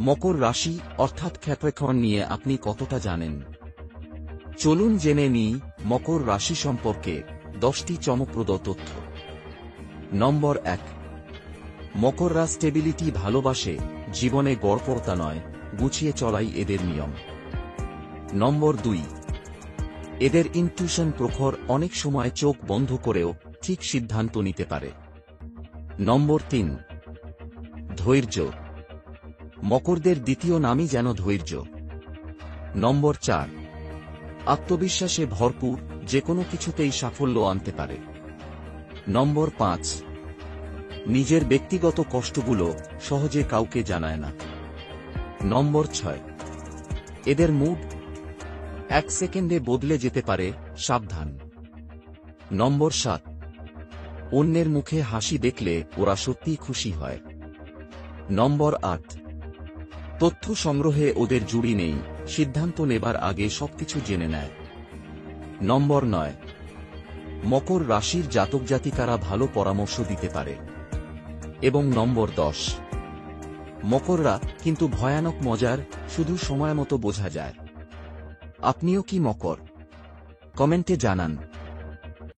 মকর রাশি অর্থাৎ ক্যাপ্রিকর্ন নিয়ে আপনি কতটা জানেন? চলুন জেনে নিই মকর রাশি সম্পর্কে 10টি চমকপ্রদ তথ্য। নম্বর 1, মকররা স্টেবিলিটি ভালোবাসে, জীবনে গড়পড়তা নয়, গুছিয়ে চলাই এদের নিয়ম। নম্বর 2, এদের ইনটিউশন প্রখর, অনেক সময় চোখ বন্ধ করেও ঠিক সিদ্ধান্ত নিতে পারে। নম্বর 3, ধৈর্য, মকরদের দ্বিতীয় নামই যেন ধৈর্য। নম্বর 4, আত্মবিশ্বাসে ভরপুর, যেকোনো কিছুতেই সাফল্য আনতে পারে। নম্বর 5, নিজের ব্যক্তিগত কষ্টগুলো সহজে কাউকে জানায় না। নম্বর 6, এদের মুড 1 সেকেন্ডে বদলে যেতে পারে, সাবধান। নম্বর 7, অন্যের মুখে হাসি দেখলে ওরা সত্যিই খুশি হয়। নম্বর 8, তথ্য সংগ্রহে ওদের জুড়ি নেই, সিদ্ধান্ত নেবার আগে সবকিছু জেনে নেয়। নম্বর 9, মকর রাশির জাতক জাতিকারা ভালো পরামর্শ দিতে পারে। এবং নম্বর 10, মকররা কিন্তু ভয়ানক মজার, শুধু সময়মতো বোঝা যায়। আপনিও কি মকর? কমেন্টে জানান।